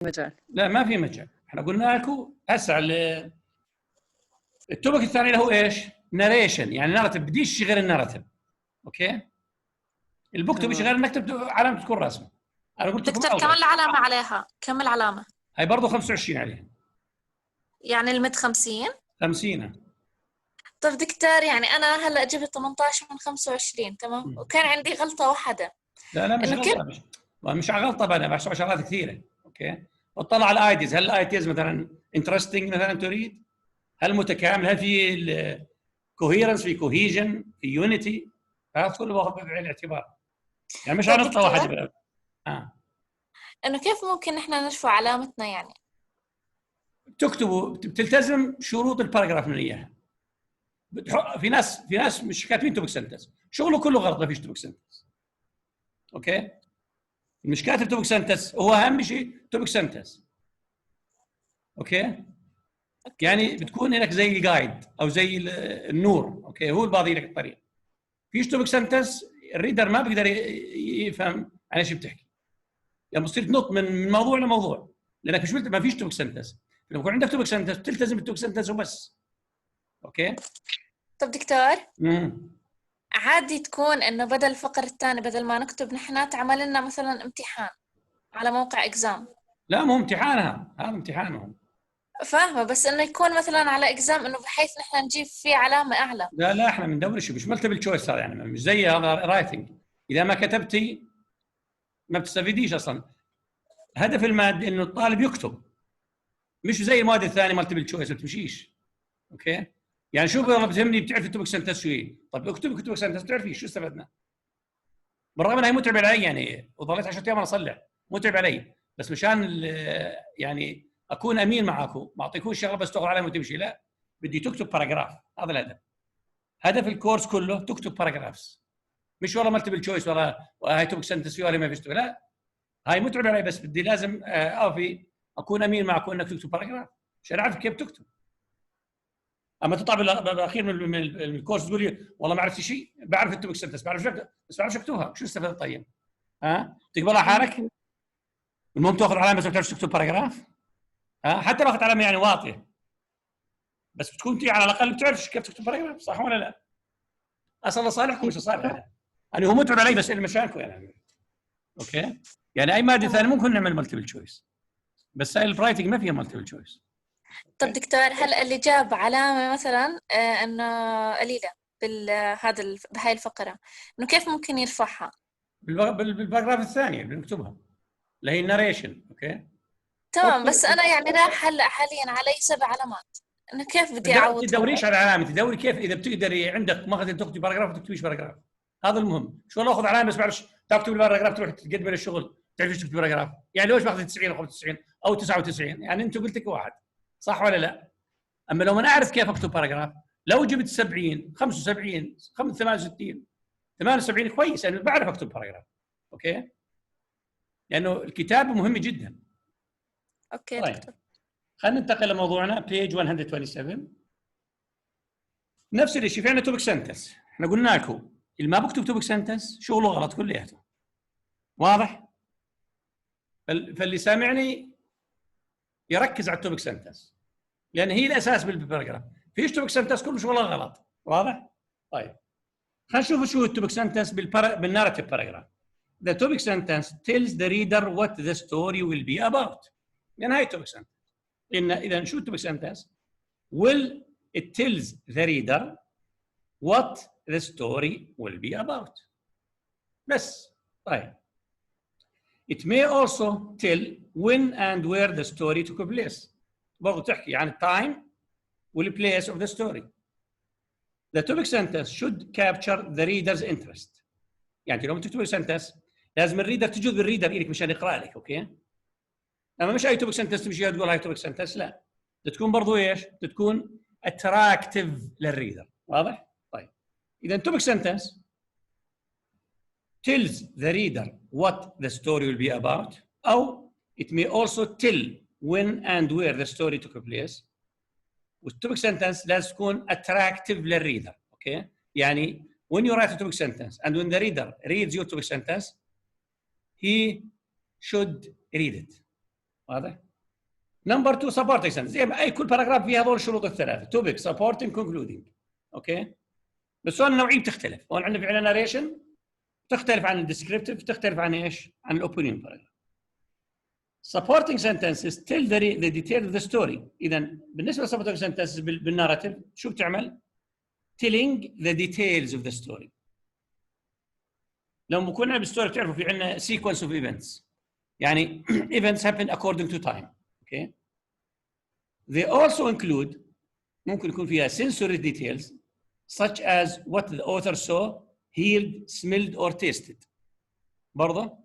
مجال. لا ما في مجال. احنا قلنا لكم هسه التوبك الثاني اللي هو ايش؟ ناريشن، يعني ناراتيف بديش غير الناراتيف. اوكي؟ البوك تبيش غير انك تكتب علامه تكون رسمه. انا قلت لكم دكتور كم العلامه عليها؟ كم العلامه؟ هي برضه 25 عليها. يعني المد 50؟ 50. طيب دكتور، يعني انا هلا جبت 18 من 25 تمام، وكان عندي غلطه واحده. لا مش غلطه، مش غلطه، انا بحسب شغلات كثيره. اوكي؟ واطلع على الايديز، هل الايديز مثلا انترستنج مثلا تريد؟ هل متكامل؟ هل في كوهيرنس، في كوهيجن، في يونيتي؟ هذا كله باخذ بعين الاعتبار، يعني مش على نقطه واحده. انه كيف ممكن احنا نرفع علامتنا؟ يعني تكتبوا بتلتزم شروط الباراجراف من اياها. في ناس مش كاتبين توبك سنتنس، شغله كله غلط، ما فيش توبك سنتنس. اوكي؟ مش كاتب توبك سنتنس، هو اهم شيء توبك سنتنس. اوكي؟ يعني بتكون لك زي الجايد او زي النور. اوكي؟ هو اللي باضي لك الطريق. فيش توبك سنتنس الريدر ما بيقدر يفهم عن ايش بتحكي، يعني بتصير تنط من موضوع لموضوع، لانك مش ما فيش توبك سنتنس. لو يكون عندك توبك سنتنس تلتزم بالتوبك سنتنس وبس. اوكي؟ طب دكتور، عادي تكون انه بدل الفقر الثاني بدل ما نكتب نحن تعمل لنا مثلا امتحان على موقع اكزام. لا مو امتحانها، هذا امتحانهم. فاهمه، بس انه يكون مثلا على اكزام انه بحيث نحن نجيب فيه علامه اعلى. لا احنا بندور شيء مش ملتبل تشويس، هذا يعني مش زي هذا رايتنج. اذا ما كتبتي ما بتستفيديش اصلا. هدف الماده انه الطالب يكتب، مش زي المواد الثانيه ملتبل تشويس ما بتمشيش. اوكي؟ يعني شوف والله بتهمني بتعرف التوبك سنتنس شو هي؟ طب اكتب توبك سنتنس بتعرفي شو استفدنا؟ بالرغم انها متعب علي، يعني وظليت 10 ايام انا اصلح، متعب علي، بس مشان يعني اكون امين معاكم، ما اعطيكوش شغله بس تاخذ عليها وتمشي، لا، بدي تكتب باراجراف، هذا الهدف. هدف الكورس كله تكتب باراجرافز، مش والله مالتيبل تشويس ولا هاي توبك سنتنس فيه ولا ما فيش، لا، هاي متعب علي، بس بدي لازم اكون امين معكم انك تكتب باراجراف عشان اعرف كيف تكتب. اما تطلع بالاخير من الكورس تقول لي والله ما عرفت شيء، بعرف التوبك سنتنس، بعرف بس ما بعرف اكتبها، شو استفدت طيب؟ تقبلها حالك؟ المهم تاخذ علامه بس ما بتعرفش تكتب باراجراف؟ حتى لو اخذت علامه يعني واطيه، بس بتكون انت على الاقل بتعرف كيف تكتب باراجراف، صح ولا لا؟ اصلا صالحكم مش صالح يعني، هو متعب علي بس مشانكم يعني. اوكي؟ يعني اي ماده ثانيه ممكن نعمل مالتيبل تشويس، بس هاي الرايتنج ما فيها مالتيبل تشويس. طب دكتور، هل اللي جاب علامه مثلا انه قليله بهاي الفقره، انه كيف ممكن يرفعها؟ بالباراجراف الثانيه اللي نكتبها اللي هي الناريشن. اوكي؟ تمام، بس انا يعني راح هلا حاليا علي 7 علامات، انه كيف بدي اعوض؟ تدوريش على علامه، تدوري كيف اذا بتقدري عندك مخزن تكتبي باراجراف وتكتبيش باراجراف، هذا المهم. شو اخذ علامه بس بعرفش تكتب الباراجراف تروح تقدمي للشغل تعرفي تكتبي باراجراف، يعني ليش باخذ 90 او 95 او 99؟ يعني انت قلت لك واحد، صح ولا لا؟ اما لو انا اعرف كيف اكتب باراجراف، لو جبت 70 75 68 78 كويس، انا يعني بعرف اكتب باراجراف. اوكي؟ لانه الكتابه مهمه جدا. اوكي طيب. دكتور، خلينا ننتقل لموضوعنا بيج 127. نفس الشيء في عندنا توبك سنتنس، احنا قلنا لكم اللي ما بكتب توبك سنتنس شغله غلط كلياته، واضح؟ فاللي سامعني يركز على التوبك سنتنس لان هي الاساس بالباراجراف. فيش توبك سنتنس كله شغله غلط، واضح؟ طيب خلينا نشوف شو التوبك سنتنس بالناراتيف باراجراف. The topic sentence tells the reader what the story will be about. يعني هاي التوبك سنتنس. اذا شو التوبك سنتنس؟ will it tells the reader what the story will be about. بس. طيب. It may also tell when and where the story took place. برضو تحكي عن التايم والplace of the story. The topic sentence should capture the reader's interest. يعني لو تكتب sentence لازم الريدر تجذب الريدر إليك مشان يقرأ لك. اوكي؟ اما مش اي توبك سنتنس تمشي تقول هاي توبك سنتنس، لا، تكون ايش؟ تكون اتراكتيف للريدر، واضح؟ طيب اذا توبك سنتنس tells the reader what the story will be about او it may also tell when and where the story took place. والتوبك سنتنس لازم تكون attractive للريدر. اوكي؟ يعني when you write a topic sentence and when the reader reads your topic sentence he should read it. واضح؟ نمبر 2 supporting sentence، زي ما اي كل باراجراف فيها هذول الشروط الثلاثه، topic supporting concluding. اوكي؟ بس هون النوعيه بتختلف، هون عندنا فعلا ناريشن تختلف عن الديسكريبتيف، تختلف عن ايش؟ عن الاوبينيون باراجراف. supporting sentences tell the detail of the story. اذا بالنسبه للسبورتنج sentences بالناراتيف شو بتعمل؟ telling the details of the story. لو بكون بالستوري بتعرفوا في عندنا sequence of events، يعني events happen according to time. okay. They also include ممكن يكون فيها sensory details such as what the author saw, heard, smelled or tasted. برضه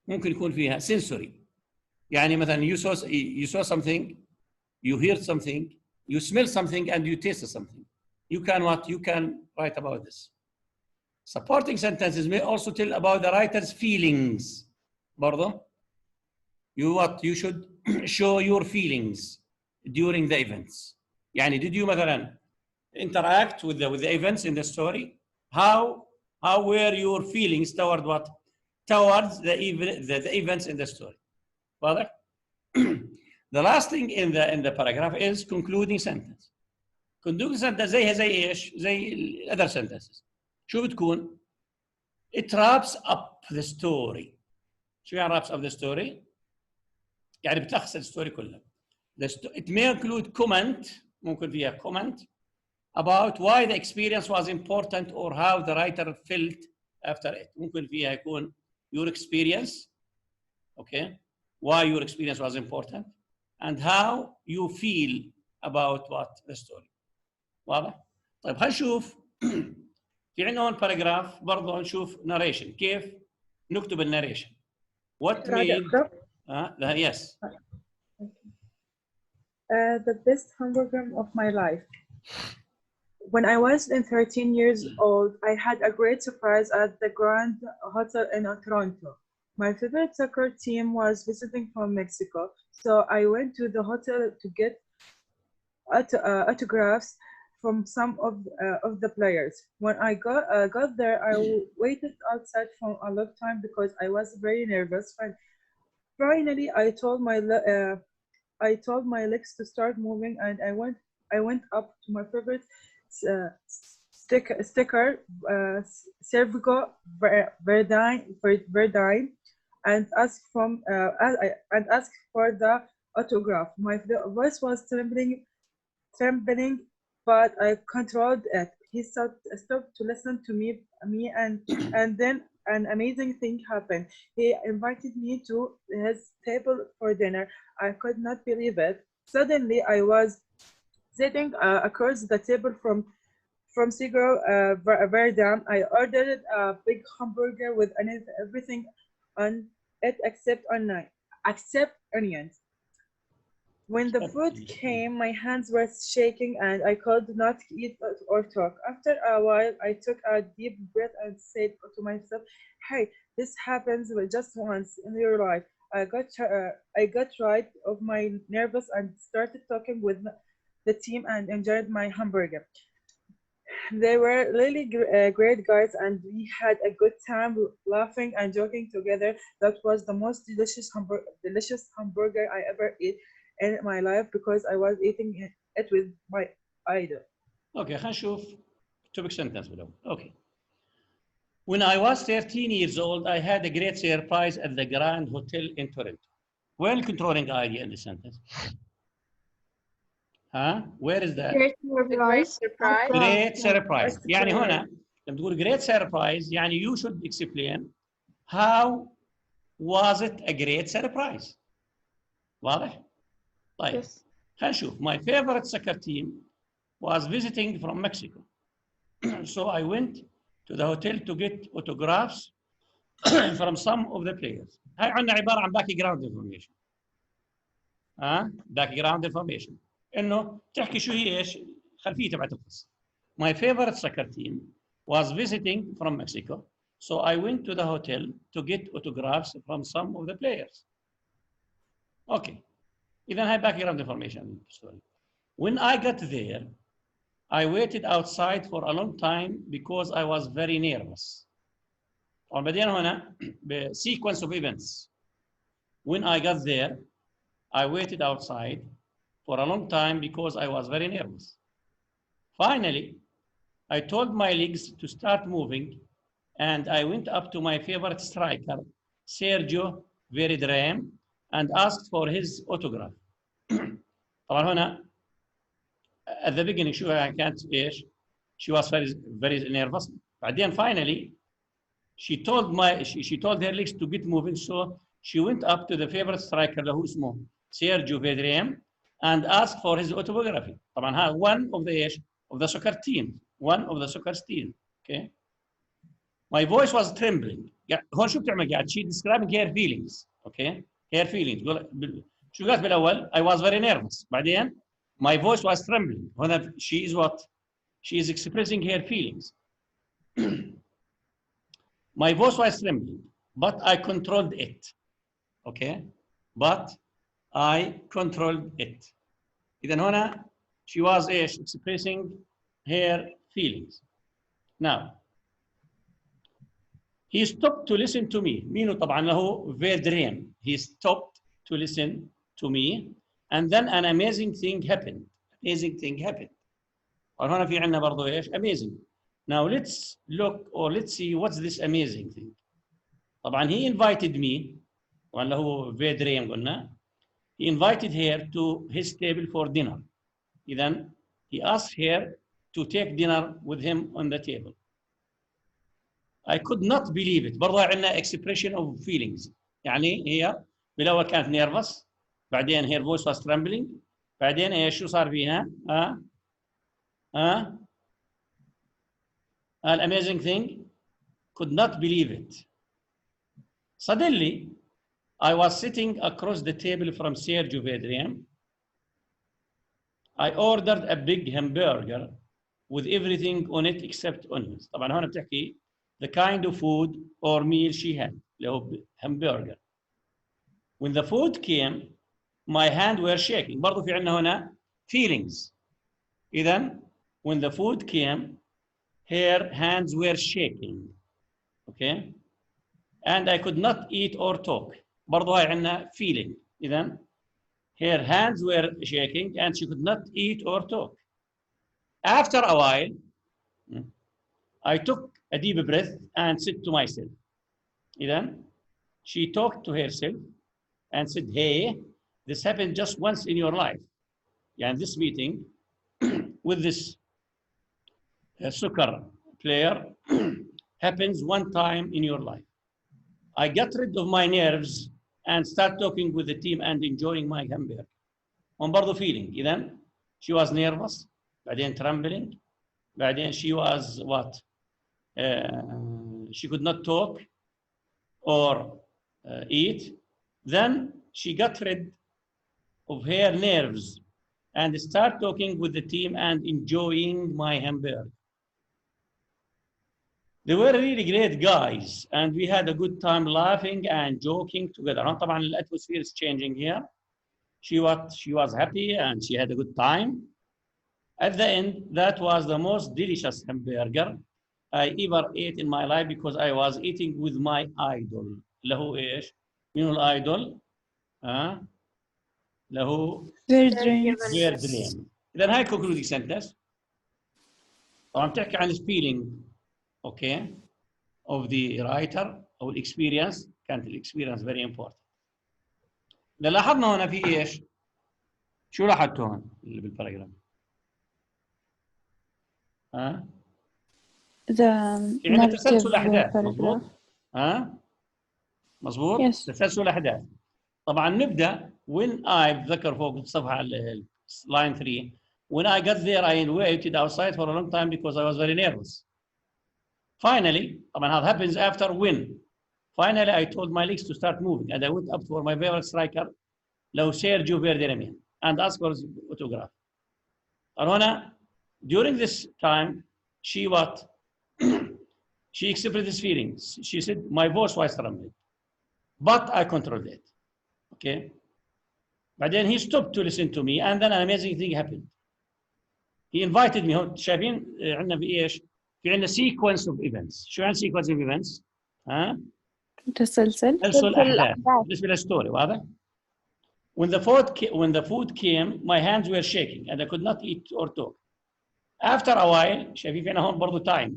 ممكن يكون فيها sensory، يعني مثلا you saw something, you heard something, you smell something and you tasted something. You can write about this. Supporting sentences may also tell about the writer's feelings. برضه you should show your feelings during the events. يعني did you مثلا interact with the events in the story? How were your feelings toward what? Towards the events in the story. واضح؟ The last thing in the paragraph is concluding sentence. Concluding sentence زي ايش؟ زي ال other sentences. شو بتكون؟ It wraps up the story. شو يعني wraps up the story؟ يعني بتلخص الستوري كلها. It may include comment، ممكن فيها comment about why the experience was important or how the writer felt after it. ممكن فيها يكون your experience، okay, why your experience was important and how you feel about what the story. واضح؟ طيب هنشوف في عندنا هون باراجراف برضه هنشوف narration، كيف نكتب الناريشن. What made yes. The best hamburger of my life. When I was 13 years old, I had a great surprise at the Grand Hotel in Toronto. My favorite soccer team was visiting from Mexico, so I went to the hotel to get autographs from some of the players. When I got there, I waited outside for a long time because I was very nervous. Finally, I told my legs to start moving, and I went up to my favorite sticker, Cervico Verdine, and asked for the autograph. My voice was trembling, but I controlled it. He stopped to listen to me, and then an amazing thing happened. He invited me to his table for dinner. I could not believe it. Suddenly, I was sitting across the table from Sigro Verdam. I ordered a big hamburger with everything on it except onions. When the food came, my hands were shaking and I could not eat or talk. After a while, I took a deep breath and said to myself, "Hey, this happens just once in your life." I got rid of my nerves and started talking with the team and enjoyed my hamburger. They were really great guys, and we had a good time laughing and joking together. That was the most delicious hamburger I ever ate in my life because I was eating it with my idol. Okay, خلينا نشوف topic sentence below. Okay. When I was 13 years old, I had a great surprise at the Grand Hotel in Toronto. Well, controlling idea in the sentence. Where is that? Great surprise. Great surprise. يعني هنا لما تقول great surprise يعني you should explain how was it a great surprise. واضح؟ طيب خلينا نشوف. My favorite soccer team was visiting from Mexico. So I went to the hotel to get autographs from some of the players. هاي عندنا عبارة عن background information. background information. إنه تحكي شو هي إيش خلفية تبعت القصة. My favorite soccer team was visiting from Mexico. So I went to the hotel to get autographs from some of the players. Okay. إذا هاي background information story. When I got there, I waited outside for a long time because I was very nervous. وبدينا هنا sequence of events. When I got there, I waited outside for a long time because I was very nervous. Finally, I told my legs to start moving, and I went up to my favorite striker, Sergio Verdrem, and asked for his autograph. طبعا هنا at the beginning شو كانت ايش؟ She was very nervous. بعدين finally she told her legs to get moving, so she went up to the favorite striker اللي هو اسمه سيرجيو فيدريم and asked for his autobiography. طبعا ها one of the ايش؟ of the soccer team, one of the soccer team. Okay. My voice was trembling. هون شو بتعمل قاعد؟ She describing her feelings. Okay. Her feelings. شو قالت بالاول؟ I was very nervous. بعدين my voice was trembling. هنا she is what? She is expressing her feelings. My voice was trembling, but I controlled it. Okay. But I controlled it. إذا هنا she was expressing her feelings. Now, he stopped to listen to me. مين طبعا له Verdrem. He stopped to listen to me, and then an amazing thing happened. Amazing thing happened. وهنا في عندنا برضو ايش؟ Amazing. Now let's look or let's see what's this amazing thing. طبعا he invited me. طبعا له Verdrem قلنا. He invited her to his table for dinner. Then he asked her to take dinner with him on the table. I could not believe it. برضه عندنا expression of feelings. يعني هي بالأول كانت nervous، بعدين her voice was trembling، بعدين ايش شو صار فيها؟ An amazing thing, could not believe it. Suddenly, I was sitting across the table from Sergio Vedriam. I ordered a big hamburger with everything on it except onions. طبعا هون بتحكي the kind of food or meal she had اللي هو hamburger. When the food came, my hand were shaking. برضو في عندنا هنا feelings. إذن when the food came, her hands were shaking. Okay? And I could not eat or talk. برضو هاي عندنا feeling. إذن her hands were shaking and she could not eat or talk. After a while, I took a deep breath and said to myself. Then she talked to herself and said, hey, this happened just once in your life. Yeah, and this meeting with this soccer player happens one time in your life. I got rid of my nerves and start talking with the team and enjoying my hamburger. On برضه feeling. Then she was nervous, بعدين trembling, بعدين she was what? She could not talk or eat. Then she got rid of her nerves and start talking with the team and enjoying my hamburger. They were really great guys and we had a good time laughing and joking together. طبعا the atmosphere is changing here. She was happy and she had a good time. At the end, that was the most delicious hamburger I ever ate in my life because I was eating with my idol. اللي هو ايش؟ مين الايدول؟ اللي هو Verdrem. إذا هاي concluding sentence. طبعا بتحكي عن feeling okay of the writer أو experience. كانت experience very important. إذا لاحظنا هنا في ايش؟ شو لاحظتوا هون اللي بالباراجراف؟ في عندنا تسلسل احداث مضبوط؟ مضبوط؟ Yes. تسلسل احداث. طبعا نبدا when I بذكر فوق الصفحه line 3 when I got there I waited outside for a long time because I was very nervous. Finally طبعا هذا happens after when finally I told my legs to start moving and I went up for my favorite striker لو سيرجيو فيردريم and asked for his autograph. هنا during this time she what? She expressed his feelings. She said, my voice was trembling, but I controlled it. Okay. But then he stopped to listen to me, and then an amazing thing happened. He invited me. شايفين عندنا في إيش؟ في عندنا sequence of events. شو يعني sequence of events؟ تسلسل أحداث. بالنسبة للستوري واضح؟ when the food came, my hands were shaking and I could not eat or talk. After a while, شايفين في عندنا هون برضه time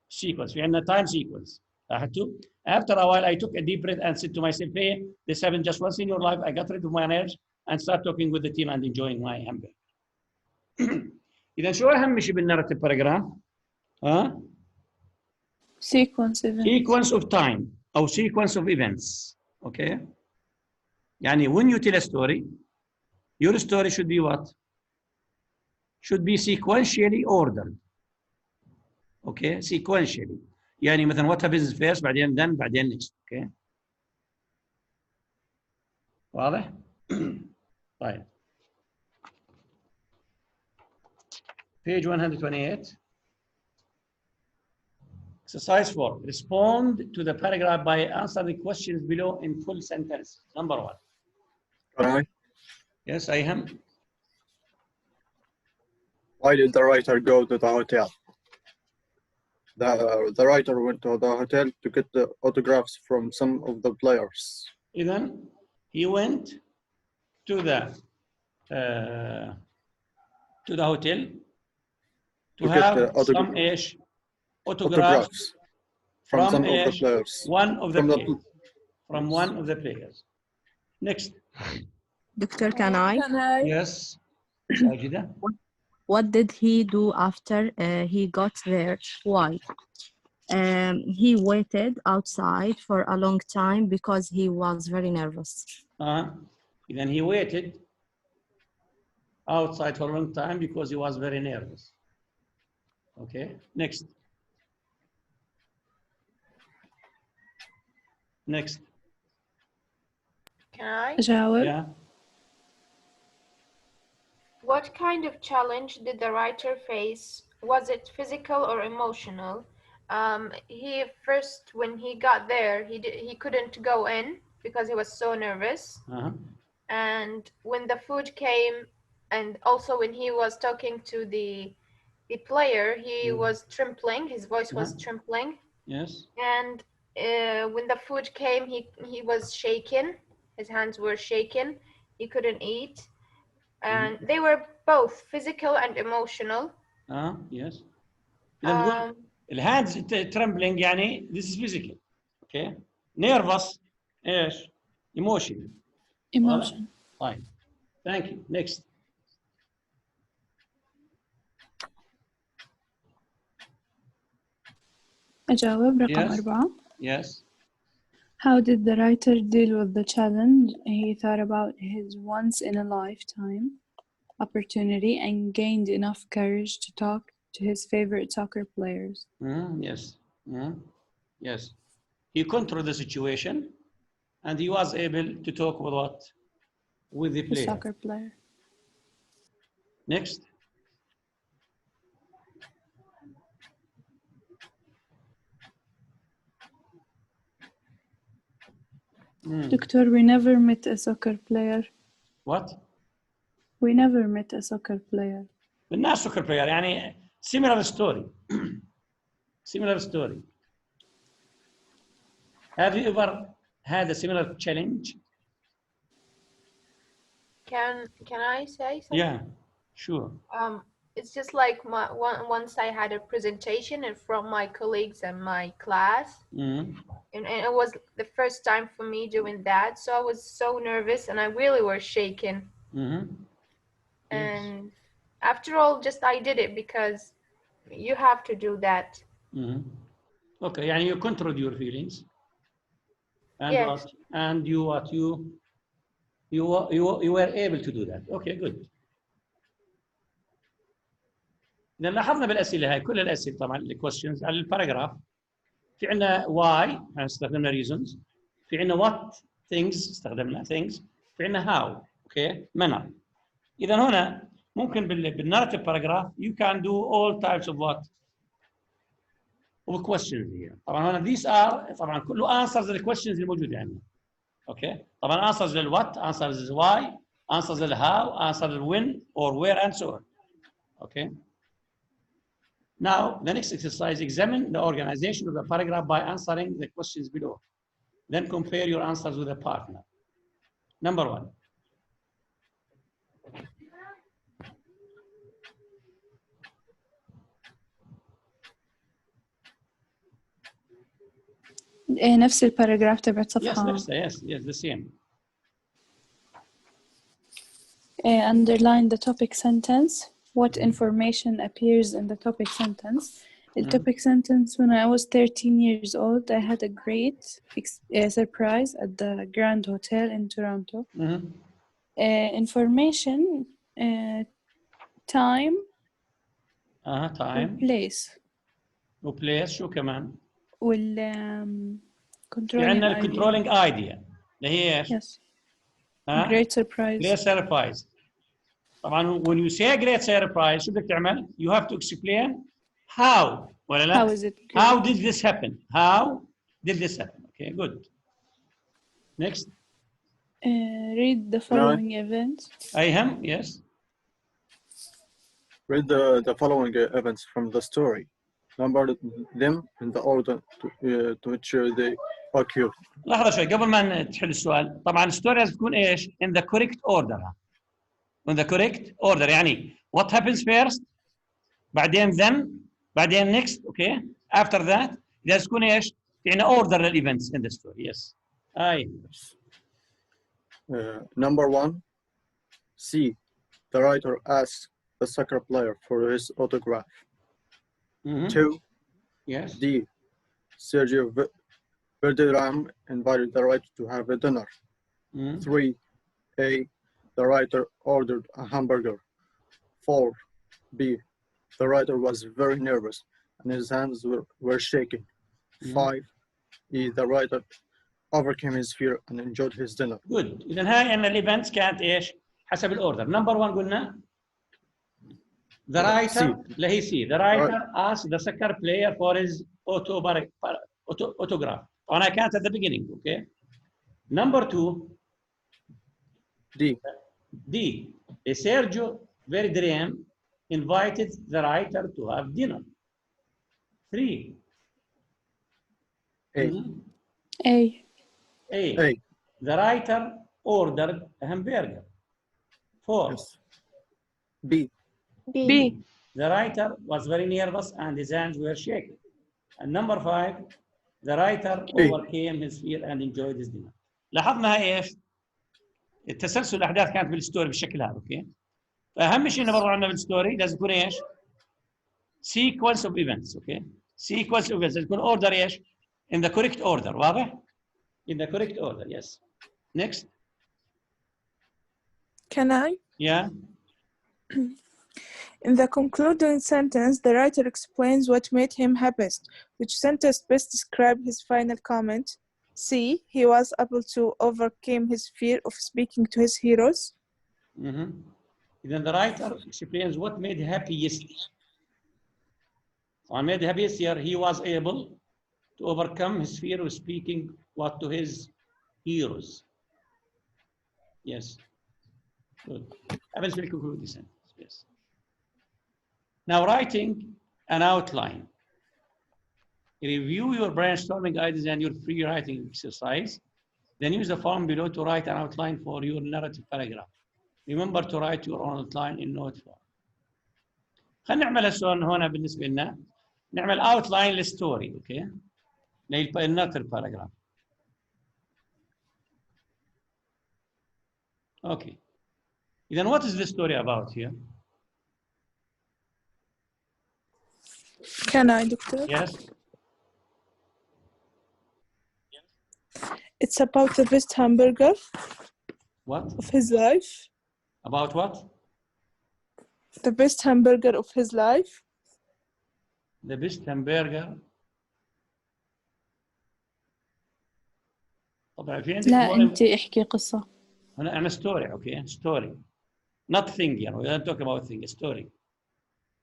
sequence. في عندنا time sequence. لاحظتوا؟ After a while, I took a deep breath and said to myself, hey, this happened just once in your life. I got rid of my nerves and start talking with the team and enjoying my hamburger. إذا شو أهم شيء بالناريتيف باراجراف؟ ها؟ sequence events. Sequence of time أو sequence of events. Okay? يعني when you tell a story, your story should be what? Should be sequentially ordered. Okay? Sequentially. يعني مثلا what happens first بعدين then بعدين next. Okay? واضح؟ طيب. Page 128. Exercise 4. Respond to the paragraph by answering the questions below in full sentence. Number 1. Can I? Yes, I am. Why did the writer go to the hotel? The writer went to the hotel to get the autographs from some of the players. Then he went to the hotel to have some autographs from some of the players. One of the players. Next. Doctor, can I? Yes. Sajida. What did he do after he got there? Why? He waited outside for a long time because he was very nervous. Then he waited outside for a long time because he was very nervous. Okay, next. Next. Can I? Yeah. What kind of challenge did the writer face? Was it physical or emotional? He first, when he got there, he couldn't go in because he was so nervous. And when the food came, and also when he was talking to the player, he was trembling. His voice was trembling. Yes. And when the food came, he was shaken. His hands were shaken. He couldn't eat. And they were both physical and emotional. Yes. The hands trembling يعني this is physical. Okay. Nervous. ايش؟ Emotion. Emotion. Fine. Thank you. Next. أجاوب رقم 4. Yes. How did the writer deal with the challenge? He thought about his once-in-a-lifetime opportunity and gained enough courage to talk to his favorite soccer players. Yes. Yes. He controlled the situation and he was able to talk with what? With the player. The soccer player. Next. Doctor, we never met a soccer player. What? We never met a soccer player. بالناس soccer player يعني similar story. Similar story. Have you ever had a similar challenge? Can I say something? Yeah, sure. It's just like once I had a presentation in front of my colleagues and my class, and it was the first time for me doing that, so I was so nervous and I really was shaken. And after all, just I did it because you have to do that. Okay, and you control your feelings. And yes. you were able to do that. Okay, good. إذا لاحظنا بالأسئلة هاي كل الأسئلة طبعا الكويستشنز على الباراجراف في عندنا why استخدمنا reasons في عندنا what things استخدمنا things في عندنا how okay manner. إذا هنا ممكن بالناريتيف باراجراف you can do all types of what of questions here. طبعا هنا these are طبعا كله answers للquestions الموجودة عندنا. Okay طبعا answers للwhat answers للwhy answers للhow answers للwhen or where and so on. Okay. Now, the next exercise, examine the organization of the paragraph by answering the questions below. Then compare your answers with a partner. Number 1, نفس الباراجراف تبعت Yes, صفحة. نفسها. Yes, the same. Underline the topic sentence. What information appears in the topic sentence? The topic sentence: when I was 13 years old, I had a great surprise at the Grand Hotel in Toronto. Information: time time place وبليس شو كمان؟ وال في controlling عندنا idea. الكنترولينج ايديا اللي هي ايش؟ Yes. Great surprise. Great surprise. طبعا when you say great surprise شو بدك تعمل؟ You have to explain how ولا لا؟ How is it great? How did this happen? How did this happen? Okay, good. Next. Read the following events. أيهم, yes. Read the following events from the story. Number them in the order to which they occur. لحظة شوي قبل ما تحل السؤال. طبعا الستوري لازم تكون ايش؟ In the correct order. In the correct order يعني what happens first بعدين then بعدين next, okay? After that لازم تكون ايش؟ يعني order للايفنتس in the story. Yes. Number one, C. The writer asks the soccer player for his autograph. 2. Yes. D. Sergio Verderam invited the writer to have a dinner. 3. A. The writer ordered a hamburger. 4. B. The writer was very nervous and his hands were shaking. 5. E. The writer overcame his fear and enjoyed his dinner. Good. إذا هاي أن الإيفنتس كانت إيش؟ حسب الأوردر. نمبر 1 قلنا the writer اللي هي C. The writer asked the soccer player for his autograph. وأنا كانت at the beginning, okay? Number 2 D. Sergio Verdrem invited the writer to have dinner. 3 A. The writer ordered a hamburger. 4 B. The writer was very nervous and his hands were shaking. And number 5 the writer overcame his fear and enjoyed his dinner. لاحظنا ايش؟ التسلسل الاحداث كانت بالستوري بالشكل هذا، اوكي؟ فاهم شيء برضه عندنا بالستوري لازم يكون ايش؟ sequence of events, اوكي؟ sequence of events لازم يكون order ايش؟ in the correct order. واضح؟ in the correct order. Yes. Next. Can I? Yeah. In the concluding sentence, the writer explains what made him happiest. Which sentence best describes his final comment? C. He was able to overcome his fear of speaking to his heroes. Then the writer explains what made happiest. What made happiest here, he was able to overcome his fear of speaking what to his heroes. Yes. Good. Eventually conclude the sentence. Yes. Now writing an outline. Review your brainstorming ideas and your free writing exercise. Then use the form below to write an outline for your narrative paragraph. Remember to write your own outline in note form. خلينا نعمل السؤال هنا بالنسبة لنا. نعمل outline للستوري، اوكي؟ للناريتيف paragraph. Okay. Then what is the story about here? Can I, Doctor? Yes. It's about the best hamburger. What? Of his life. About what? The best hamburger of his life. The best hamburger. طبعا في عندك لا أنت احكي قصة. هنا أنا story, okay? Story. Not thing, you know. We don't talk about thing. Story.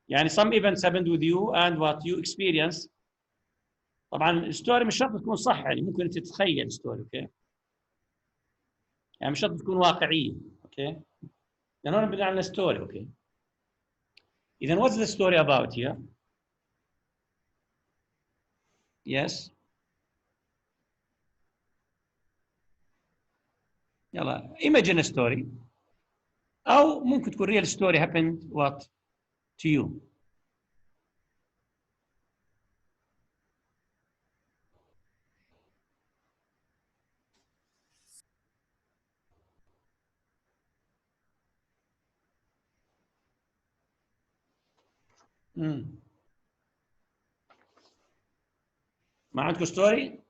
يعني some events happened with you and what you experience. طبعا الستوري مش شرط تكون صح، يعني ممكن انت تتخيل ستوري، اوكي؟ يعني مش شرط تكون واقعيه، اوكي؟ لأن هون بدنا عن ستوري، اوكي؟ إذا what's the story about here? Yes. يلا imagine a story أو ممكن تكون real story happened what to you. ما عندكم ستوري؟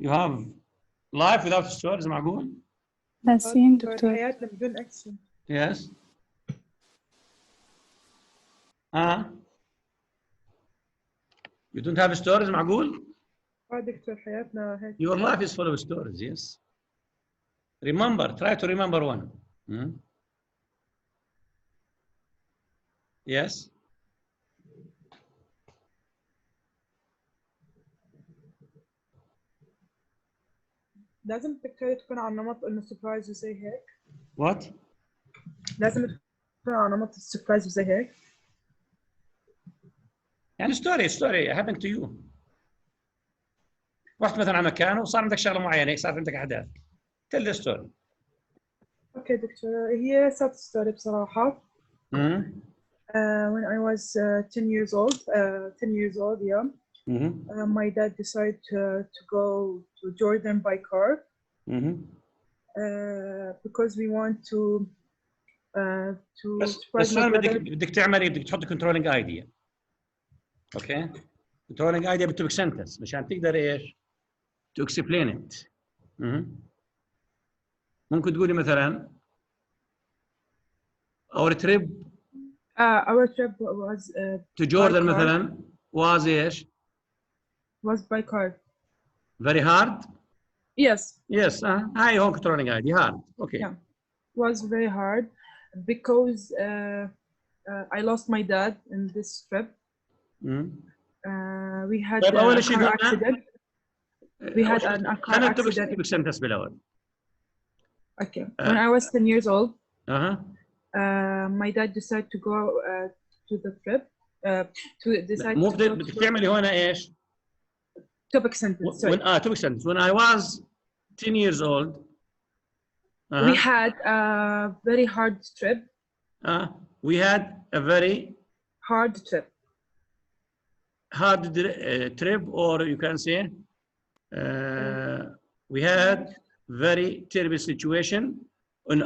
You have life without stories معقول؟ ناسين دكتور. حياتنا بدون اكشن. Yes. You don't have stories معقول؟ دكتور حياتنا هيك. Your life is full of stories, yes. Remember, try to remember one. Yes. لازم الدكتور تكون على نمط انه سربرايز وزي هيك. What? لازم تكون على نمط السربرايز وزي هيك. يعني story happened to you. رحت مثلا على مكان وصار عندك شغله معينه، صار عندك احداث. Tell the story. اوكي دكتور، هي sad story بصراحة. When I was 10 years old, yeah. My dad decided to go to Jordan by car because we want to بس هون بدك تعملي، بدك تحطي controlling idea. اوكي؟ controlling idea بتبقى sentence مشان تقدر ايش؟ to explain it. ممكن تقولي مثلا our trip was to Jordan مثلا was ايش؟ was by car. Very hard? Yes. Yes. هاي هون controlling idea hard. Okay. Yeah. Was very hard because I lost my dad in this trip. We had طيب أول a شيء car accident. We had a car accident. تبك سنتس بالأول. Okay. When I was 10 years old, my dad decided to go to the trip. To decide. مو بدك تعملي هون ايش؟ Topic sentence. Sorry. Topic sentence. When I was 10 years old, we had a very hard trip. We had a very hard trip. Hard trip, or you can say we had very terrible situation on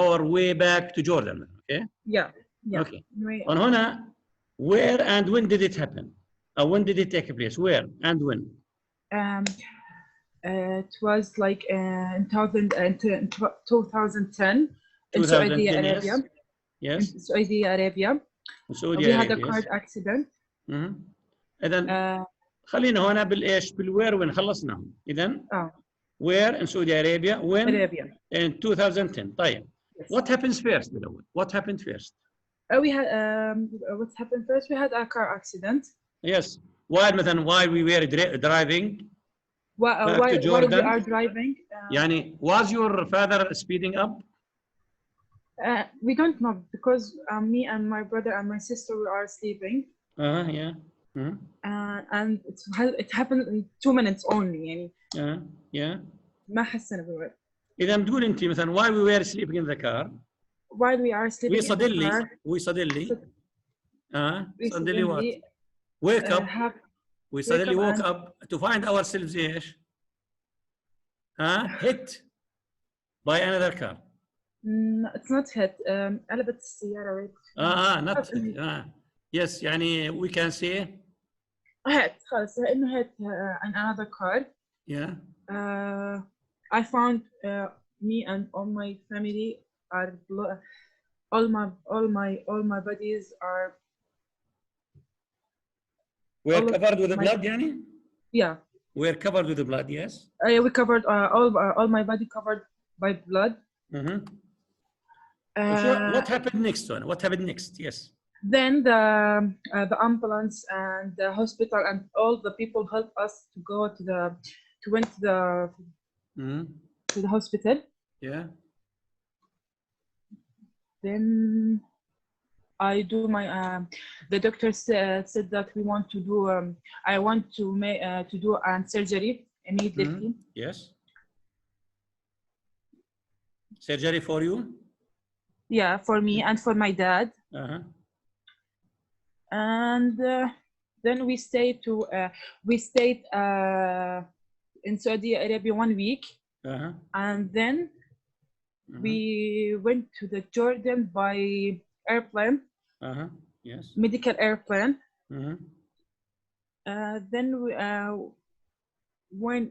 our way back to Jordan. Okay. Yeah. Okay. On هنا, where and when did it happen? When did it take place? Where and when? It was like in 2010 in Saudi Arabia. Yes. In Saudi Arabia. We had a car accident. إذن خلينا هنا بالإيش بالwhere when خلصناهم. إذن where in Saudi Arabia when in 2010. طيب. Yes. What happens first بالأول? What happened first? We had what happened first? We had a car accident. Yes. While we were driving back to Jordan. While we are driving. يعني was your father speeding up? We don't know because me and my brother and my sister we are sleeping. Yeah. And it happened in 2 minutes only يعني. Yeah. ما حسنا بالوقت. إذا بتقول أنت مثلا while we were sleeping in the car. While we are sleeping in the car. We suddenly what? Wake up. We suddenly woke up to find ourselves إيش؟ hit by another car. It's not hit. قلبت السيارة. Not hit. Yes, يعني we can say. hit خلاص إنه hit another car. Yeah. I found me and all my family are all my bodies are. We're covered with the blood, يعني? Yeah. We're covered with the blood, yes. We covered all my body covered by blood. What happened next one? What happened next? Yes. Then the ambulance and the hospital and all the people helped us to go to the hospital. Yeah. Then I do my the doctor said that we want to do I want to do an surgery immediately. Yes. Surgery for you? Yeah, for me and for my dad. And then we stayed in Saudi Arabia 1 week. And then we went to the Jordan by airplane. Yes. medical airplane. Mm-hmm. Then when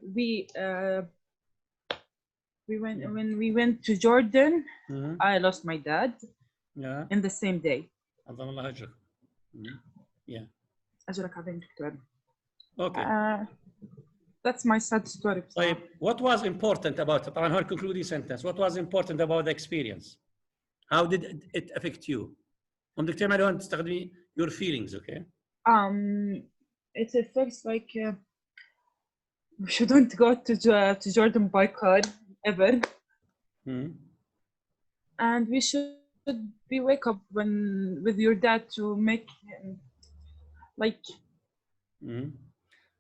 when we went to Jordan, Mm-hmm. I lost my dad Yeah. in the same day. عظم الله أجرك. Yeah. أجرك عظيم دكتور. Okay. That's my sad story. طيب, what was important about it? طبعا هون concluding sentence. What was important about the experience? How did it affect you? بدك تعمل هون تستخدمي your feelings, okay? It affects like we shouldn't go to Jordan by car ever, and we should be wake up when with your dad to make like.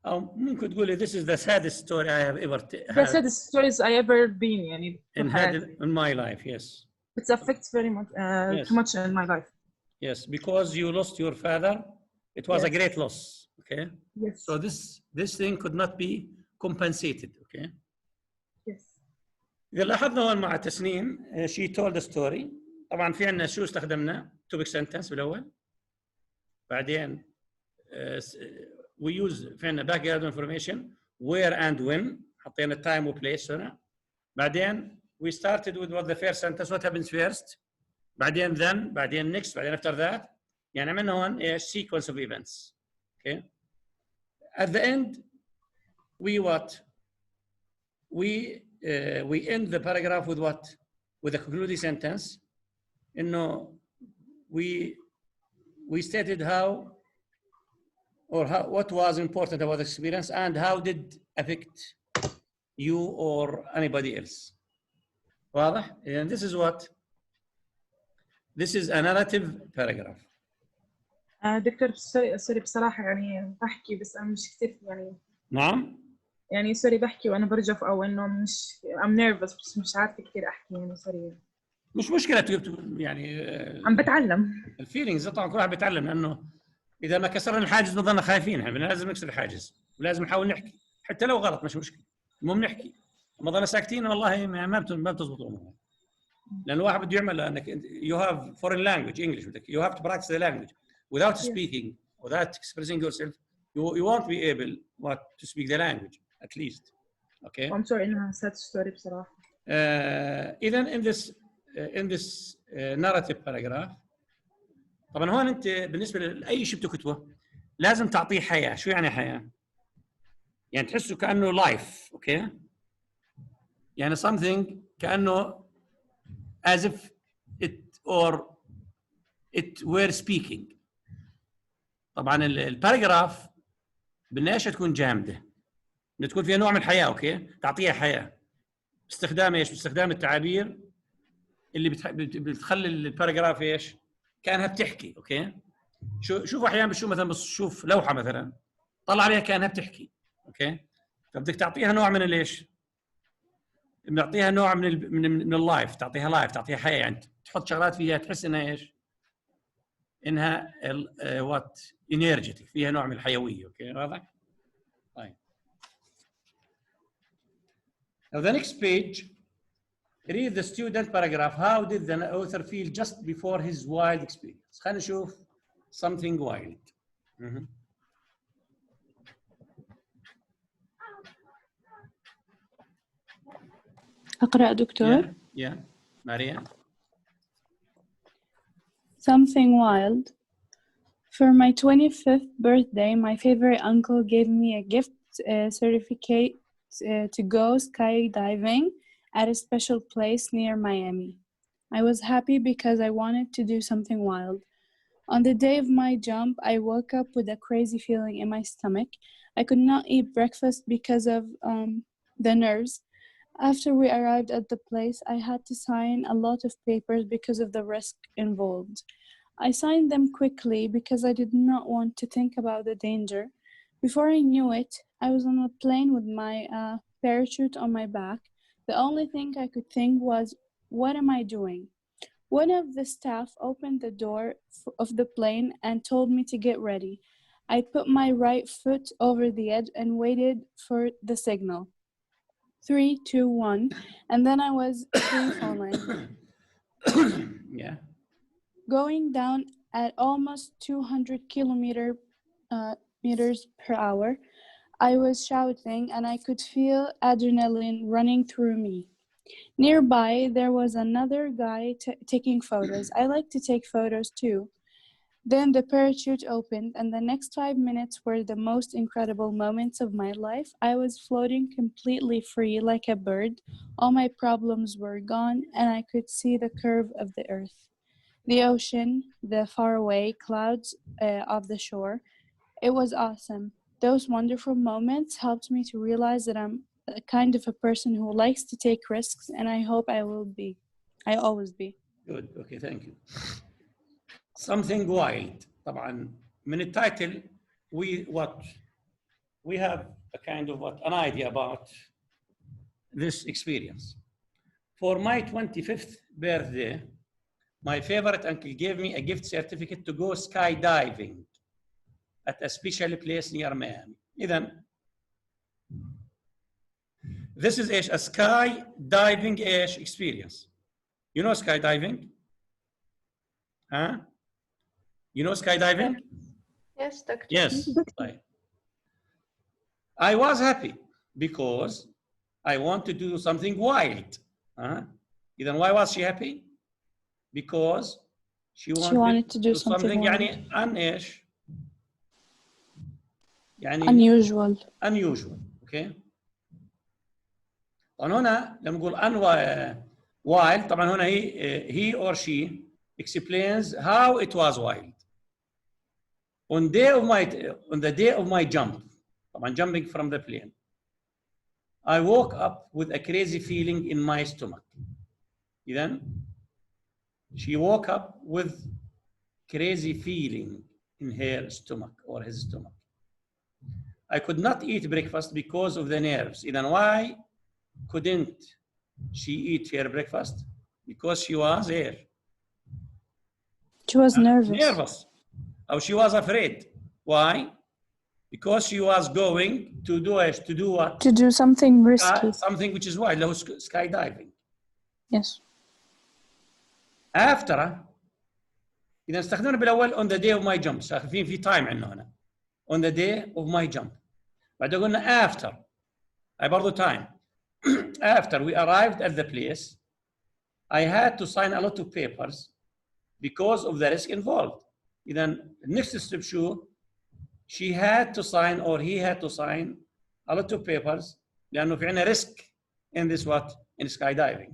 أو ممكن تقولي this is the saddest story I have ever The had saddest stories I ever been يعني in my life. Yes. It affects very much Yes. too much in my life. Yes, because you lost your father. It was a Yes. great loss. Okay. Yes. So this thing could not be compensated. Okay. Yes. إذا لاحظنا هون مع تسنيم she told the story. طبعا في عندنا شو استخدمنا topic sentence بالأول. بعدين we use في عندنا background information where and when حطينا time و place هنا. بعدين we started with what the first sentence what happens first. بعدين then بعدين next بعدين after that. يعني عملنا هون ايش sequence of events. Okay. At the end we what? We end the paragraph with what? With a concluding sentence. إنه we stated how or what was important about the experience and how did affect you or anybody else. واضح؟ And this is what? This is a narrative paragraph. دكتور سوري بصراحة يعني بحكي بس أنا مش كتير يعني. نعم. يعني سوري بحكي وأنا برجف أو إنه مش I'm nervous بس مش عارفة كتير أحكي يعني سوري. مش مشكلة يعني. عم بتعلم. الفيلينجز طبعا كل واحد بيتعلم لأنه إذا ما كسرنا الحاجز نضلنا خايفين احنا لازم نكسر الحاجز ولازم نحاول نحكي حتى لو غلط مش مشكلة. المهم نحكي. ما ضلنا ساكتين والله ما بتزبط الأمور. لأن الواحد بده يعمل لأنك you have foreign language English بدك you have to practice the language without speaking without expressing yourself you won't be able to speak the language at least. Okay. I'm sorry إنها sad story بصراحة. إذا in this narrative paragraph طبعا هون أنت بالنسبة لأي شيء بتكتبه لازم تعطيه حياة. شو يعني حياة؟ يعني تحسه كأنه life. okay. يعني something كأنه as if it were speaking. طبعا الباراجراف بدناش تكون جامده بدها تكون فيها نوع من الحياه. اوكي. تعطيها حياه باستخدام ايش؟ باستخدام التعابير اللي بتخلي الباراجراف ايش؟ كانها بتحكي. اوكي. شوفوا احيانا بتشوف مثلا بتشوف لوحه مثلا طلع عليها كانها بتحكي. اوكي. فبدك تعطيها نوع من الايش؟ بنعطيها نوع من اللايف. تعطيها لايف تعطيها حياه يعني تحط شغلات فيها تحس انها ايش؟ انها وات انرجيتك فيها نوع من الحيويه. اوكي. واضح؟ طيب. Now the next page read the student paragraph. How did the author feel just before his wild experience? خلينا نشوف something wild. أقرأ دكتور. Yeah. Maria. Something wild. For my 25th birthday, my favorite uncle gave me a gift certificate to go skydiving at a special place near Miami. I was happy because I wanted to do something wild. On the day of my jump, I woke up with a crazy feeling in my stomach. I could not eat breakfast because of the nerves. After we arrived at the place, I had to sign a lot of papers because of the risk involved. I signed them quickly because I did not want to think about the danger. Before I knew it, I was on a plane with my parachute on my back. The only thing I could think was, what am I doing? One of the staff opened the door of the plane and told me to get ready. I put my right foot over the edge and waited for the signal. 3, 2, 1, and then I was free falling. Yeah. Going down at almost 200 meters per hour. I was shouting and I could feel adrenaline running through me. Nearby, there was another guy taking photos. I like to take photos too. Then the parachute opened, and the next 5 minutes were the most incredible moments of my life. I was floating completely free like a bird. All my problems were gone, and I could see the curve of the earth, the ocean, the faraway clouds of the shore. It was awesome. Those wonderful moments helped me to realize that I'm a kind of a person who likes to take risks, and I hope I always be. Good. Okay, thank you. Something wild. طبعا من التايتل we have a kind of an idea about this experience. For my 25th birthday, my favorite uncle gave me a gift certificate to go skydiving at a special place near Miami. إذن this is a skydiving experience. You know skydiving? Huh? You know skydiving? Yes, Doctor. Yes. Right. I was happy because I want to do something wild. Then why was she happy? Because she wanted to do something wild. يعني unusual. Okay. طبعا هنا لما نقول wild طبعا هنا he or she explains how it was wild. On the day of my jump, طبعا jumping from the plane, I woke up with a crazy feeling in my stomach. Then she woke up with crazy feeling in her stomach or his stomach. I could not eat breakfast because of the nerves. Then why couldn't she eat her breakfast? Because she was there. She was nervous. Or she was afraid. Why? Because she was going to do what? To do something risky. Something which is wild, skydiving. Yes. After, إذا استخدمنا بالأول on the day of my jump. شايفين في time عندنا هنا. On the day of my jump. بعد قلنا after. أي برضو time. After we arrived at the place, I had to sign a lot of papers because of the risk involved. إذا next step شو? She had to sign or he had to sign a lot of papers لأنه في عنا risk in this what? In skydiving.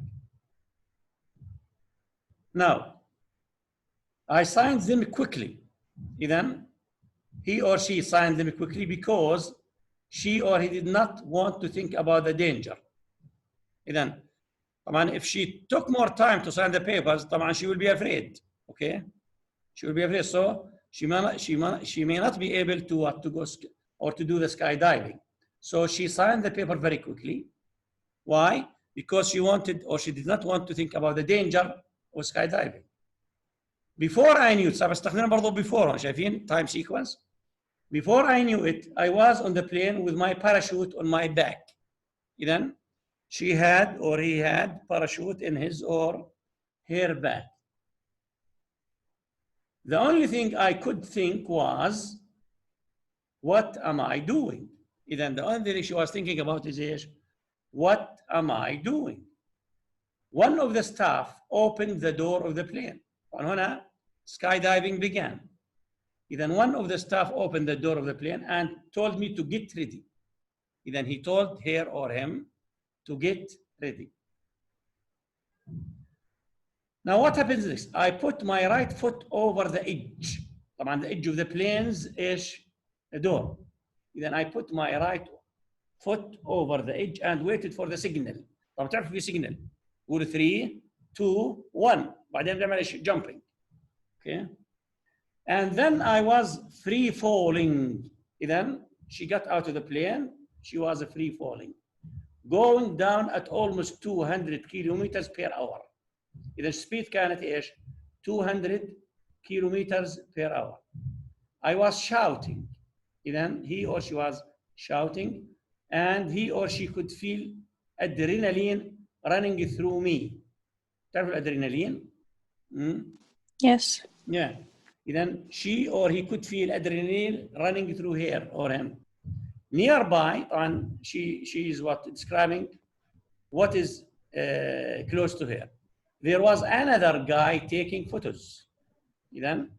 Now, I signed them quickly. إذا he or she signed them quickly because she or he did not want to think about the danger. إذا طبعا if she took more time to sign the papers طبعا she will be afraid. Okay, she will be afraid. So she may not be able to go or to do the skydiving. So she signed the paper very quickly. Why? Because she wanted or she did not want to think about the danger of skydiving. Before I knew it, استخدمنا برضو before شايفين time sequence. Before I knew it, I was on the plane with my parachute on my back. Then she had or he had parachute in his or her back. The only thing I could think was, what am I doing? Then the only thing she was thinking about is, what am I doing? One of the staff opened the door of the plane. And هنا skydiving began. Then one of the staff opened the door of the plane and told me to get ready. Then he told her or him to get ready. Now what happens next? I put my right foot over the edge. طبعا the edge of the plane's door. Then I put my right foot over the edge and waited for the signal. طبعا تعرف في signal. قول 3, 2, 1. بعدين بنعمل jumping. Okay. And then I was free falling. Then she got out of the plane. She was free falling, going down at almost 200 kilometers per hour. إذا speed كانت إيش؟ 200 kilometers per hour. I was shouting. Then he or she was shouting, and he or she could feel adrenaline running through me. تعرف الأدرينالين؟ Yes. Yeah. Then she or he could feel adrenaline running through her or him. Nearby, and she is what describing what is close to her. There was another guy taking photos. Then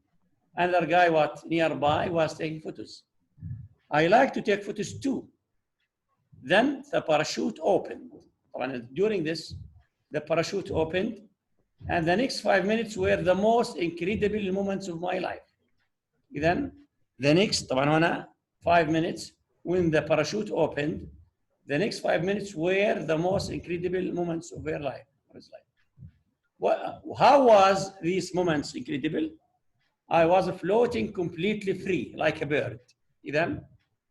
another guy what nearby was taking photos. I like to take photos too. Then the parachute opened. During this, the parachute opened, and the next 5 minutes were the most incredible moments of my life. Then the next 5 minutes when the parachute opened, the next 5 minutes were the most incredible moments of her life. How was these moments incredible? I was floating completely free like a bird. Then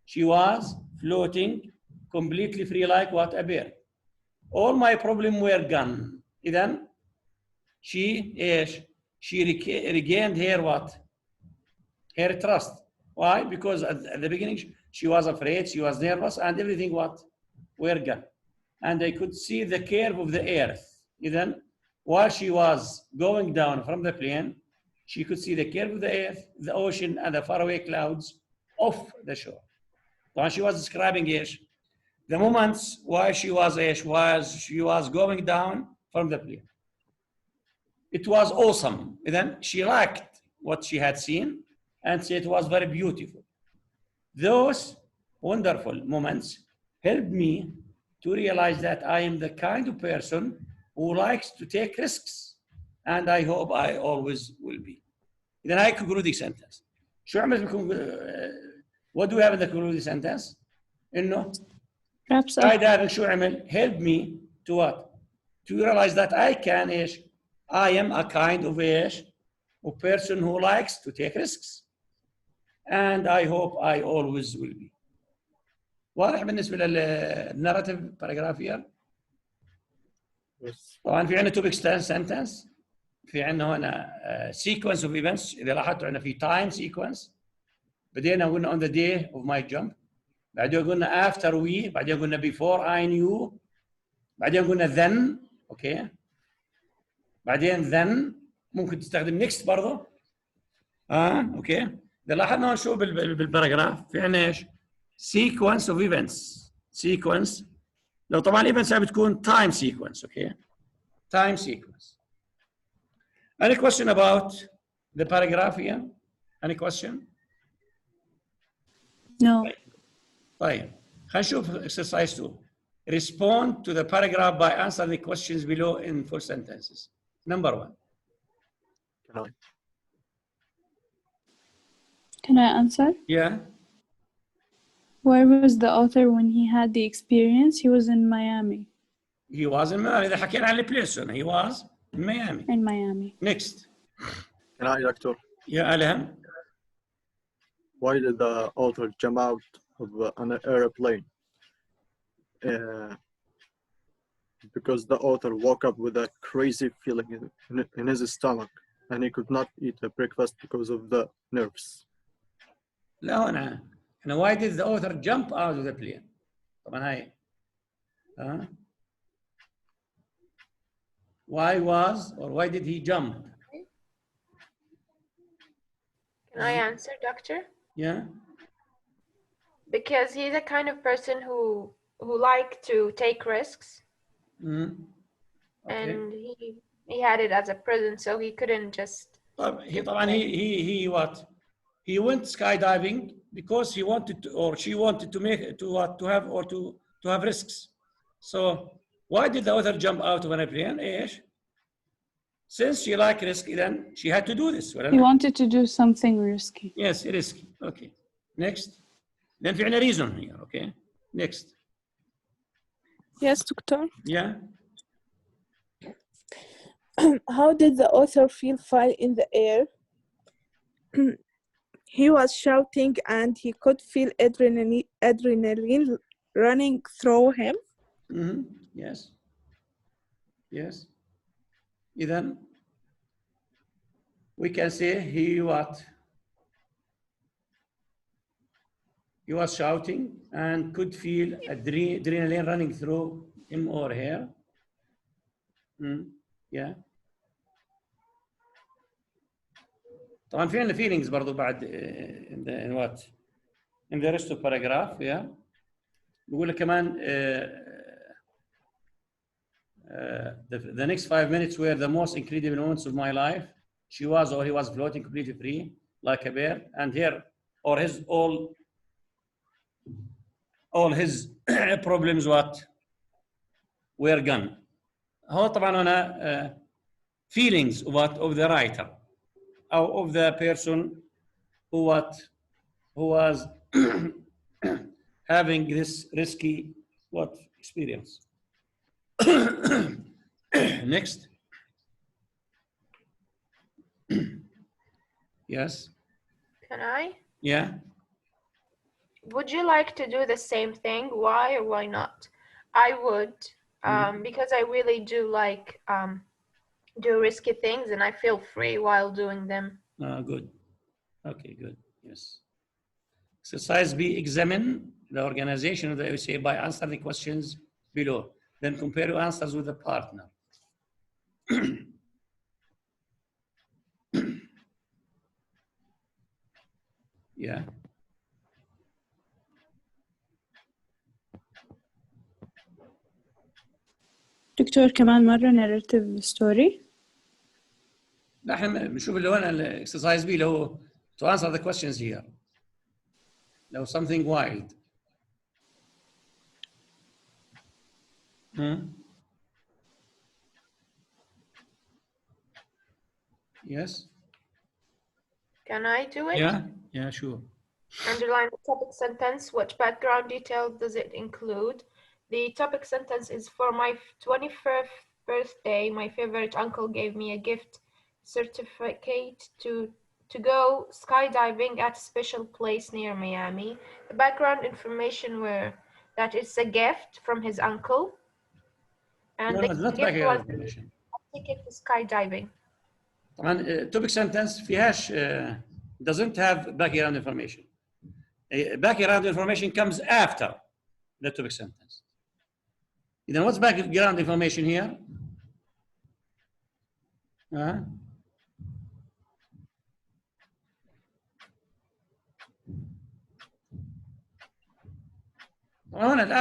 she was floating completely free like what? A bird. All my problems were gone. Then she regained her what? Her trust. Why? Because at the beginning she was afraid, she was nervous, and everything what? Were gone. And I could see the curve of the earth. Then while she was going down from the plane, she could see the curve of the earth, the ocean, and the faraway clouds off the shore. When she was describing the moments while she was going down from the plane. It was awesome. Then she liked what she had seen and said it was very beautiful. Those wonderful moments helped me to realize that I am the kind of person who likes to take risks, and I hope I always will be. Then I conclude the sentence. What do we have in the concluding sentence? إنه Wraps up. skydiving شو عمل? Help me to what? To realize that I can I am a kind of a person who likes to take risks, and I hope I always will be. واضح بالنسبة للناراتيف باراجراف here؟ طبعا في عندنا توبيك sentence، في عندنا هنا sequence of events. إذا لاحظتوا عندنا في time sequence. بدينا قلنا on the day of my jump، بعدين قلنا after we، بعدين قلنا before I knew، بعدين قلنا then، اوكي، بعدين then ممكن تستخدم next برضه. اوكي. إذا لاحظنا هون شو بالباراجراف في عندنا ايش؟ sequence of events. sequence لو طبعا الايفنتس بتكون time sequence. اوكي. time sequence. Any question about the paragraph here? Any question? No. طيب خلينا نشوف exercise 2. Respond to the paragraph by answering the questions below in full sentences. Number 1. Can I answer? Yeah. Where was the author when he had the experience? He was in Miami. He was in Miami. إذا حكينا عن البليسون he was in Miami. In Miami. Next. Can I, Doctor? Yeah, Alham. Why did the author jump out of an airplane? Because the author woke up with a crazy feeling in his stomach, and he could not eat a breakfast because of the nerves. لا هنا why did the author jump out of the plane؟ طبعا هاي why did he jump؟ Can I answer, Doctor? Yeah. Because he's a kind of person who like to take risks. Okay. And he had it as a present, so he couldn't just. طبعا he what? He went skydiving because he wanted to, or she wanted to make to have risks. So why did the author jump out of an airplane? إيش؟ Since she liked risk, then she had to do this. He wanted to do something risky. Yes, risky. Okay. Next. Then في عندنا reason here. Okay. Next. Yes, Doctor. Yeah. How did the author feel fire in the air? He was shouting and he could feel adrenaline running through him. Mm-hmm. Yes. Yes. Then we can say he what? He was shouting and could feel adrenaline running through him or her. Yeah. طبعا في عندنا feelings برضو بعد in what in the rest of paragraph. Yeah. بقول لك كمان the next 5 minutes were the most incredible moments of my life. She was or he was floating completely free like a bird, and here or his all his problems what were gone. هو طبعا هنا feelings of the writer or of the person who was having this risky experience. Next. Yes. Can I? Yeah. Would you like to do the same thing? Why or why not? I would, because I really do like do risky things and I feel free while doing them. Good. Okay, good. Yes. Exercise B, examine the organization of the essay by answering the questions below. Then compare your answers with the partner. Yeah. دكتور كمان مرة narrative story. لا احنا بنشوف اللي هو الاكسرسايز بي اللي هو to answer the questions here. لو something wild. Yes. Can I do it? Yeah, sure. Underline the topic sentence. What background detail does it include? The topic sentence is for my 21st birthday. My favorite uncle gave me a gift certificate to go skydiving at a special place near Miami. The background information were that it's a gift from his uncle. And No, the it's not gift background was information. a ticket to skydiving. طبعا topic sentence فيهاش doesn't have background information. Background information comes after the topic sentence. Then what's background information here?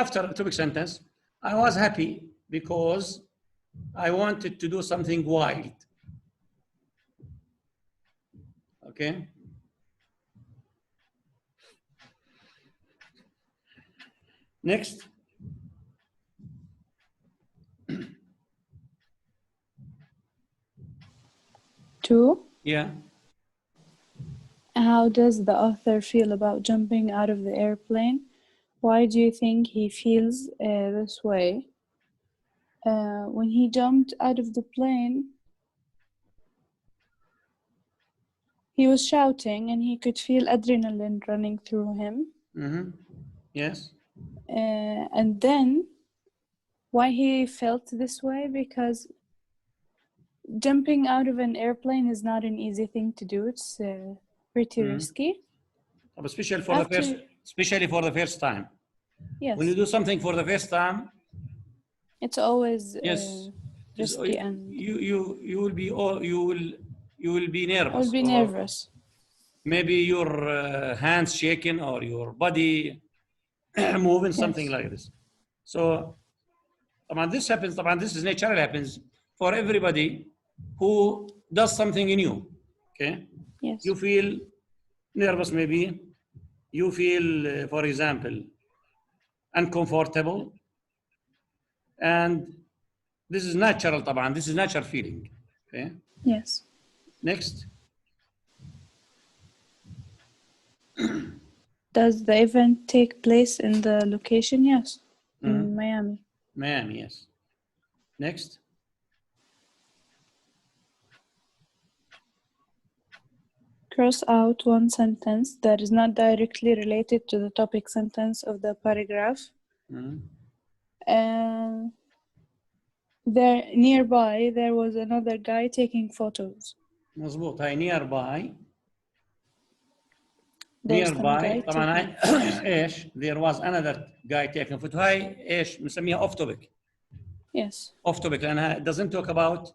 After the topic sentence, I was happy because I wanted to do something wild. Okay. Next. Two. Yeah. How does the author feel about jumping out of the airplane? Why do you think he feels this way? When he jumped out of the plane, he was shouting and he could feel adrenaline running through him. Yes. And then why he felt this way? Because jumping out of an airplane is not an easy thing to do. It's pretty risky. Especially for the first time. Yes. When you do something for the first time, it's always yes, risky, and you will be nervous. I will be nervous. Maybe your hands shaking or your body moving, something like this. So, this happens. This is natural. Happens for everybody who does something new. Okay. Yes. You feel nervous, maybe. You feel, for example, uncomfortable, and this is natural. This is natural feeling. Okay. Yes. Next. Does the event take place in the location? Yes. In Miami. Miami, yes. Next. Cross out one sentence that is not directly related to the topic sentence of the paragraph. There nearby there was another guy taking photos. مظبوط. هاي nearby. Nearby طبعا ايش there was another guy taking photo. هاي ايش بنسميها off topic. Yes. Off topic لانها it doesn't talk about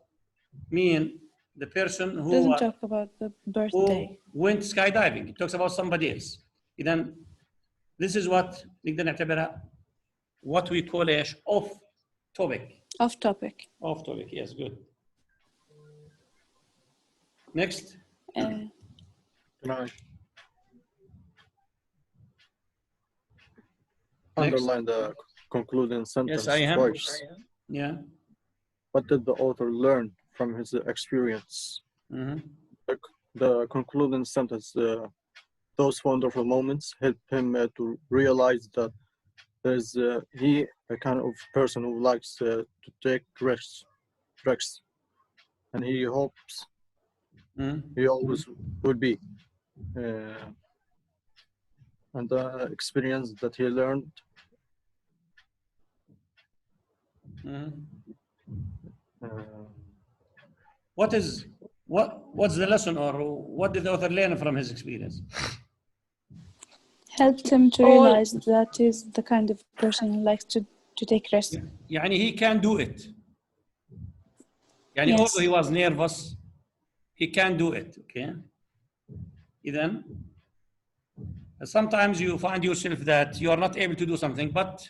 مين the person who Doesn't talk about the birthday. went skydiving. It talks about somebody else. إذن this is what نقدر نعتبرها what we call إيش off topic. Off topic. Off topic. Yes, good. Next. Underline the concluding sentence. Yes, I am. Twice. Yeah. What did the author learn from his experience? The concluding sentence, those wonderful moments help him to realize that there's he a kind of person who likes to take risks, and he hopes he always would be. And the experience that he learned what's the lesson, or what did the author learn from his experience? Helped him to realize that is the kind of person who likes to take risks. يعني he can do it. يعني Yes. although he was nervous, he can do it. Okay. Then sometimes you find yourself that you are not able to do something, but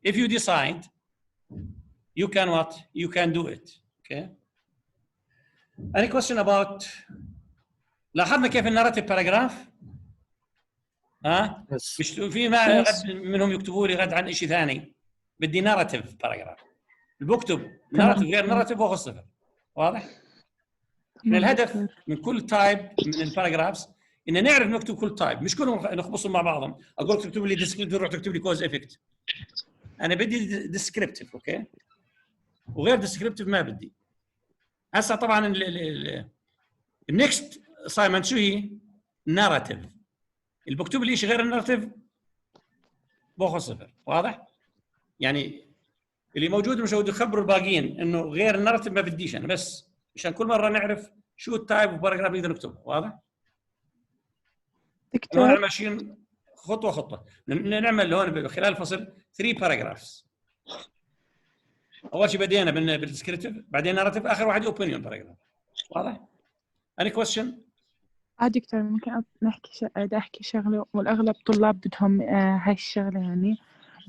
if you decide, you can what? You can do it. Okay. Any question about لاحظنا كيف الناراتيف باراجراف؟ ها؟ مش في ما غد منهم يكتبوا لي غد عن شيء ثاني. بدي ناراتيف باراجراف. بكتب ناراتيف غير ناراتيف باخذ صفر. واضح؟ من الهدف من كل تايب من الباراجرافز ان نعرف نكتب كل تايب، مش كلهم نخبصهم مع بعضهم. اقول لك تكتب لي ديسكريبتيف تروح تكتب لي كوز افكت. انا بدي ديسكريبتيف اوكي؟ وغير ديسكريبتيف ما بدي. هسه طبعا النكست اساينمنت شو هي؟ ناراتيف. اللي بكتب لي شيء غير الناراتيف باخذ صفر. واضح؟ يعني اللي موجود مش بدي اخبروا الباقيين انه غير الناراتيف ما بديش انا، بس مشان كل مره نعرف شو التايب وباراجراف نقدر نكتبه. واضح؟ دكتور نحن ماشيين خطوه خطوه. نعمل هون خلال الفصل 3 باراجرافز. اول شيء بدينا بالديسكريبتيف، بعدين ناراتيف، اخر واحد اوبينيون باراجراف. واضح؟ اني كويستشن؟ دكتور ممكن بدي احكي شغله، والاغلب طلاب بدهم هاي الشغله. يعني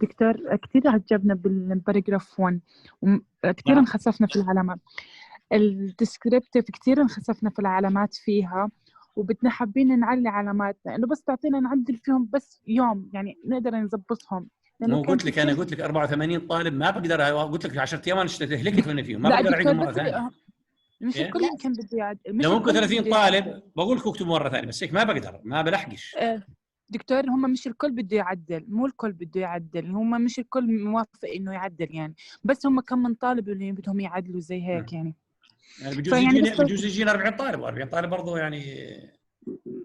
دكتور كثير عجبنا بالباراجراف 1 كثير انخسفنا في العلامات. الديسكريبتيف كثير انخسفنا في العلامات فيها، وبدنا حابين نعلي علاماتنا انه بس تعطينا نعدل فيهم بس يوم، يعني نقدر نظبطهم. مو قلت لك انا قلت لك 84 طالب ما بقدر، قلت لك 10 ايام انا هلكت مني فيهم، ما بقدر اعيدهم مره ثانيه. مش الكل يمكن بده يعدل. لو ممكن 30 طالب بقول لكم اكتبوا مره ثانيه، بس هيك ما بقدر، ما بلحقش. دكتور هم مش الكل بده يعدل، مو الكل بده يعدل، هم مش الكل موافق انه يعدل يعني، بس هم كم من طالب اللي بدهم يعدلوا زي هيك يعني. بجوز يجينا 40 طالب، و40 طالب برضه يعني،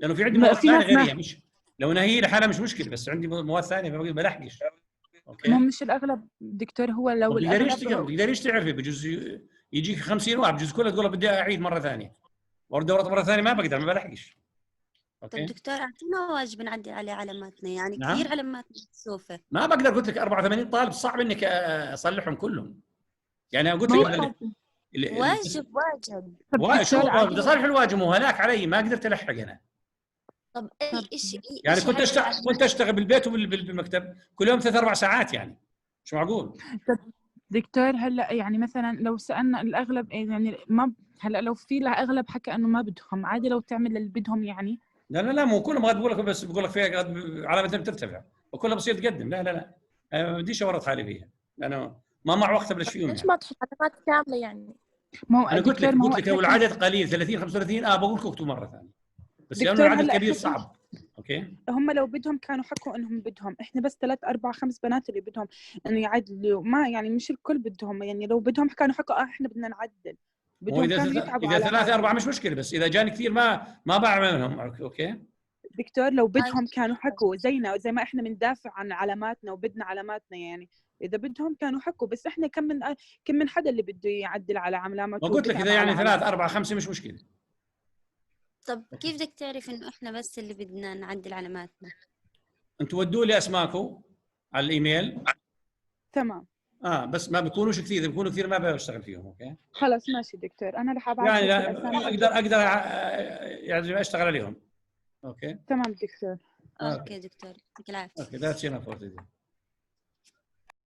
لانه في عندي مواد ثانيه غيريه. مش لو هي لحالها مش مشكله، بس عندي مواد ثانيه ما بلحقش. اوكي ما مش الاغلب دكتور، هو لو تقدريش تعرفي بجوز يجيك 50 واحد بجوز كلها تقول بدي اعيد مره ثانيه ودورات مره ثانيه، ما بقدر، ما بلحقش. طيب دكتور اعطينا واجب نعدل عليه علاماتنا، يعني نعم؟ كثير علامات محذوفه. ما بقدر، قلت لك 84 طالب صعب انك اصلحهم كلهم. يعني قلت لك واجب شو بدي اصلح الواجب، مو هلاك علي، ما قدرت الحق انا. طب اي شيء يعني كنت اشتغل بالبيت وبالمكتب كل يوم 3-4 ساعات، يعني مش معقول. دكتور هلا يعني مثلا لو سالنا الاغلب يعني ما هلا لو في الاغلب حكى انه ما بدهم، عادي لو تعمل اللي بدهم يعني. لا مو كلهم غاد بقول لك، بس بقول لك فيها علامتين بترتفع وكلها بصير تقدم. لا ما بديش اورط حالي فيها، لانه ما مع وقت ابلش فيهم. ليش ما تحط علامات كامله يعني؟ انا قلت لك لو العدد قليل 30 35 بقول لكم اكتبوا مره ثانيه، بس لانه العدد كبير صعب. اوكي هم لو بدهم كانوا حكوا انهم بدهم، احنا بس 3 4 5 بنات اللي بدهم انه يعدلوا، ما يعني مش الكل بدهم، يعني لو بدهم كانوا حكوا احنا بدنا نعدل، بدهم كانوا يتعبوا. اذا 3 4 مش مشكله، بس اذا جاني كثير ما بعملهم. اوكي دكتور لو بدهم كانوا حكوا زينا، زي ما احنا بندافع عن علاماتنا وبدنا علاماتنا، يعني اذا بدهم كانوا حكوا، بس احنا كم من حدا اللي بده يعدل على علاماته. قلت لك اذا يعني 3 4 5 مش مشكله. طب كيف بدك تعرف انه احنا بس اللي بدنا نعدل علاماتنا؟ انتوا ودوا لي اسماءكم على الايميل. تمام. بس ما بيكونوش كثير، اذا بيكونوا كثير ما بشتغل فيهم. اوكي خلص ماشي دكتور، انا رح ابعث يعني لك الاسامي. اقدر يعني اشتغل عليهم. اوكي تمام دكتور. اوكي دكتور، يعطيك العافيه. اوكي that's enough for today.